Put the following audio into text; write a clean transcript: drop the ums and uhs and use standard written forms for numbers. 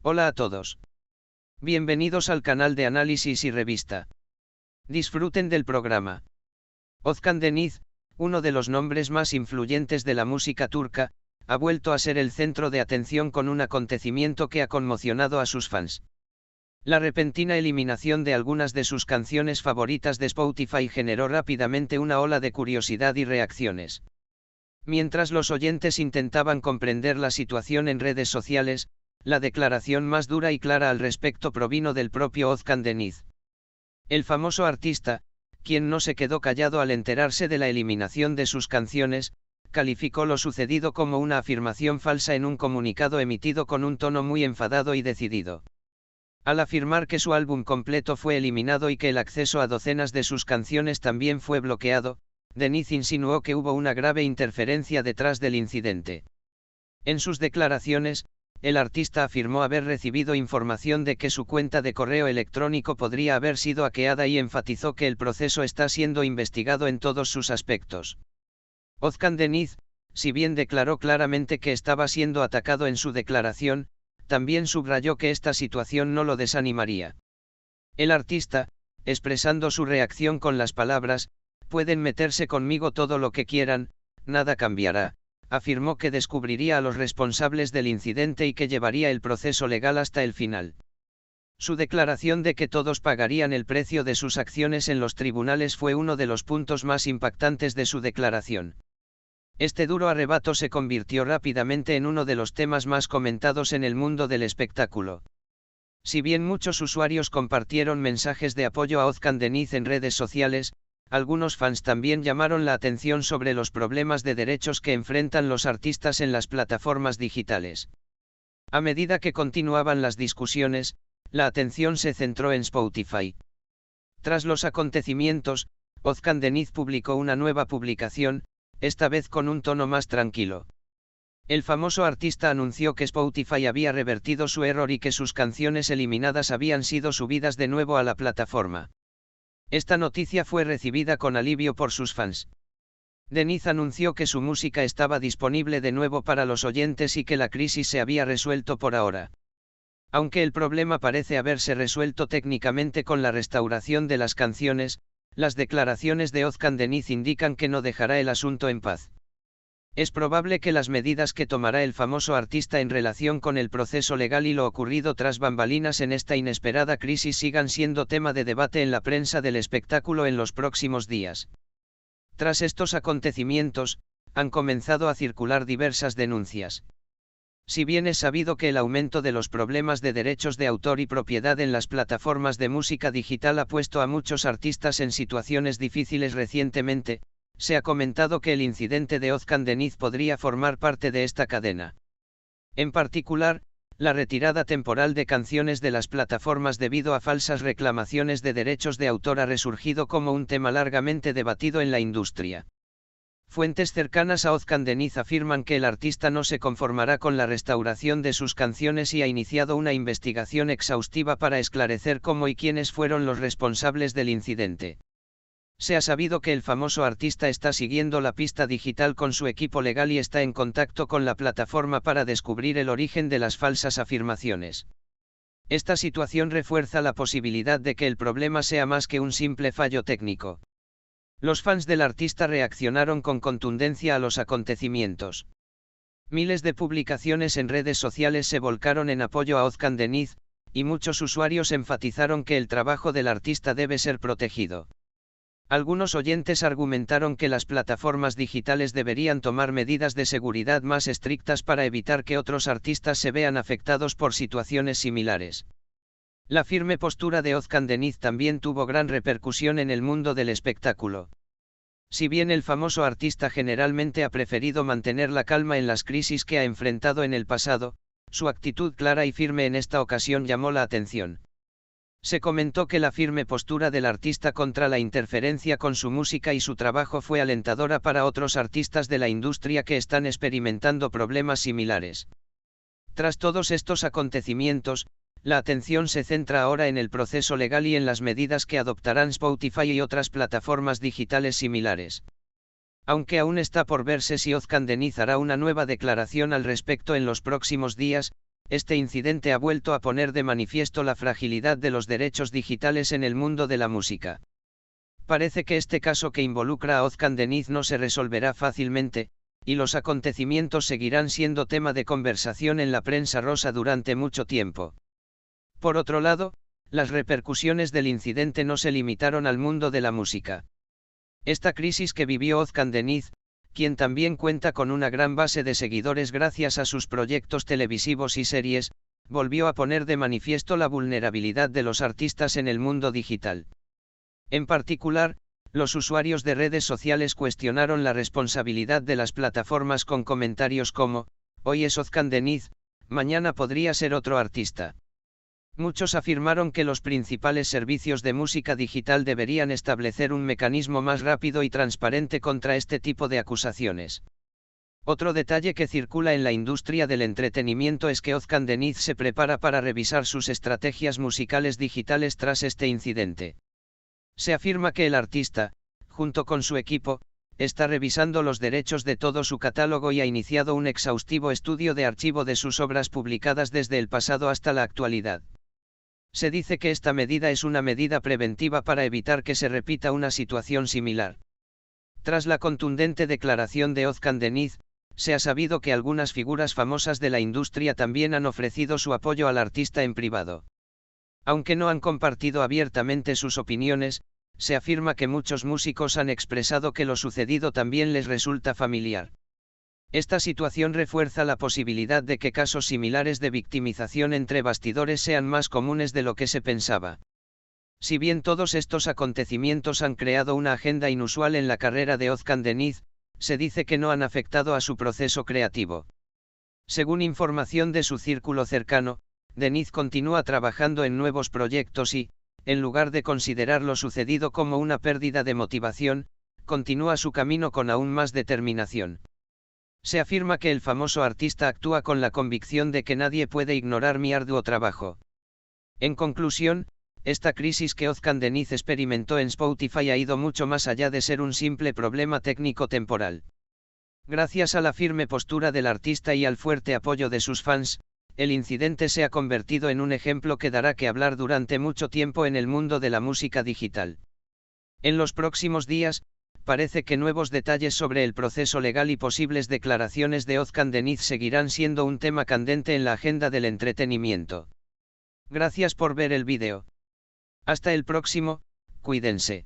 Hola a todos. Bienvenidos al canal de análisis y revista. Disfruten del programa. Özkan Deniz, uno de los nombres más influyentes de la música turca, ha vuelto a ser el centro de atención con un acontecimiento que ha conmocionado a sus fans. La repentina eliminación de algunas de sus canciones favoritas de Spotify generó rápidamente una ola de curiosidad y reacciones. Mientras los oyentes intentaban comprender la situación en redes sociales, la declaración más dura y clara al respecto provino del propio Özkan Deniz. El famoso artista, quien no se quedó callado al enterarse de la eliminación de sus canciones, calificó lo sucedido como una afirmación falsa en un comunicado emitido con un tono muy enfadado y decidido. Al afirmar que su álbum completo fue eliminado y que el acceso a docenas de sus canciones también fue bloqueado, Deniz insinuó que hubo una grave interferencia detrás del incidente. En sus declaraciones, el artista afirmó haber recibido información de que su cuenta de correo electrónico podría haber sido hackeada y enfatizó que el proceso está siendo investigado en todos sus aspectos. Özkan Deniz, si bien declaró claramente que estaba siendo atacado en su declaración, también subrayó que esta situación no lo desanimaría. El artista, expresando su reacción con las palabras, "Pueden meterse conmigo todo lo que quieran, nada cambiará", afirmó que descubriría a los responsables del incidente y que llevaría el proceso legal hasta el final. Su declaración de que todos pagarían el precio de sus acciones en los tribunales fue uno de los puntos más impactantes de su declaración. Este duro arrebato se convirtió rápidamente en uno de los temas más comentados en el mundo del espectáculo. Si bien muchos usuarios compartieron mensajes de apoyo a Özkan Deniz en redes sociales, algunos fans también llamaron la atención sobre los problemas de derechos que enfrentan los artistas en las plataformas digitales. A medida que continuaban las discusiones, la atención se centró en Spotify. Tras los acontecimientos, Özkan Deniz publicó una nueva publicación, esta vez con un tono más tranquilo. El famoso artista anunció que Spotify había revertido su error y que sus canciones eliminadas habían sido subidas de nuevo a la plataforma. Esta noticia fue recibida con alivio por sus fans. Deniz anunció que su música estaba disponible de nuevo para los oyentes y que la crisis se había resuelto por ahora. Aunque el problema parece haberse resuelto técnicamente con la restauración de las canciones, las declaraciones de Özkan Deniz indican que no dejará el asunto en paz. Es probable que las medidas que tomará el famoso artista en relación con el proceso legal y lo ocurrido tras bambalinas en esta inesperada crisis sigan siendo tema de debate en la prensa del espectáculo en los próximos días. Tras estos acontecimientos, han comenzado a circular diversas denuncias. Si bien es sabido que el aumento de los problemas de derechos de autor y propiedad en las plataformas de música digital ha puesto a muchos artistas en situaciones difíciles recientemente, se ha comentado que el incidente de Özkan Deniz podría formar parte de esta cadena. En particular, la retirada temporal de canciones de las plataformas debido a falsas reclamaciones de derechos de autor ha resurgido como un tema largamente debatido en la industria. Fuentes cercanas a Özkan Deniz afirman que el artista no se conformará con la restauración de sus canciones y ha iniciado una investigación exhaustiva para esclarecer cómo y quiénes fueron los responsables del incidente. Se ha sabido que el famoso artista está siguiendo la pista digital con su equipo legal y está en contacto con la plataforma para descubrir el origen de las falsas afirmaciones. Esta situación refuerza la posibilidad de que el problema sea más que un simple fallo técnico. Los fans del artista reaccionaron con contundencia a los acontecimientos. Miles de publicaciones en redes sociales se volcaron en apoyo a Özkan Deniz, y muchos usuarios enfatizaron que el trabajo del artista debe ser protegido. Algunos oyentes argumentaron que las plataformas digitales deberían tomar medidas de seguridad más estrictas para evitar que otros artistas se vean afectados por situaciones similares. La firme postura de Özkan Deniz también tuvo gran repercusión en el mundo del espectáculo. Si bien el famoso artista generalmente ha preferido mantener la calma en las crisis que ha enfrentado en el pasado, su actitud clara y firme en esta ocasión llamó la atención. Se comentó que la firme postura del artista contra la interferencia con su música y su trabajo fue alentadora para otros artistas de la industria que están experimentando problemas similares. Tras todos estos acontecimientos, la atención se centra ahora en el proceso legal y en las medidas que adoptarán Spotify y otras plataformas digitales similares. Aunque aún está por verse si Özkan Deniz hará una nueva declaración al respecto en los próximos días, este incidente ha vuelto a poner de manifiesto la fragilidad de los derechos digitales en el mundo de la música. Parece que este caso que involucra a Özkan Deniz no se resolverá fácilmente, y los acontecimientos seguirán siendo tema de conversación en la prensa rosa durante mucho tiempo. Por otro lado, las repercusiones del incidente no se limitaron al mundo de la música. Esta crisis que vivió Özkan Deniz, quien también cuenta con una gran base de seguidores gracias a sus proyectos televisivos y series, volvió a poner de manifiesto la vulnerabilidad de los artistas en el mundo digital. En particular, los usuarios de redes sociales cuestionaron la responsabilidad de las plataformas con comentarios como: hoy es Özkan Deniz, mañana podría ser otro artista. Muchos afirmaron que los principales servicios de música digital deberían establecer un mecanismo más rápido y transparente contra este tipo de acusaciones. Otro detalle que circula en la industria del entretenimiento es que Özkan Deniz se prepara para revisar sus estrategias musicales digitales tras este incidente. Se afirma que el artista, junto con su equipo, está revisando los derechos de todo su catálogo y ha iniciado un exhaustivo estudio de archivo de sus obras publicadas desde el pasado hasta la actualidad. Se dice que esta medida es una medida preventiva para evitar que se repita una situación similar. Tras la contundente declaración de Özkan Deniz, se ha sabido que algunas figuras famosas de la industria también han ofrecido su apoyo al artista en privado. Aunque no han compartido abiertamente sus opiniones, se afirma que muchos músicos han expresado que lo sucedido también les resulta familiar. Esta situación refuerza la posibilidad de que casos similares de victimización entre bastidores sean más comunes de lo que se pensaba. Si bien todos estos acontecimientos han creado una agenda inusual en la carrera de Özkan Deniz, se dice que no han afectado a su proceso creativo. Según información de su círculo cercano, Deniz continúa trabajando en nuevos proyectos y, en lugar de considerar lo sucedido como una pérdida de motivación, continúa su camino con aún más determinación. Se afirma que el famoso artista actúa con la convicción de que nadie puede ignorar mi arduo trabajo. En conclusión, esta crisis que Özkan Deniz experimentó en Spotify ha ido mucho más allá de ser un simple problema técnico temporal. Gracias a la firme postura del artista y al fuerte apoyo de sus fans, el incidente se ha convertido en un ejemplo que dará que hablar durante mucho tiempo en el mundo de la música digital. En los próximos días, parece que nuevos detalles sobre el proceso legal y posibles declaraciones de Özkan Deniz seguirán siendo un tema candente en la agenda del entretenimiento. Gracias por ver el vídeo. Hasta el próximo, cuídense.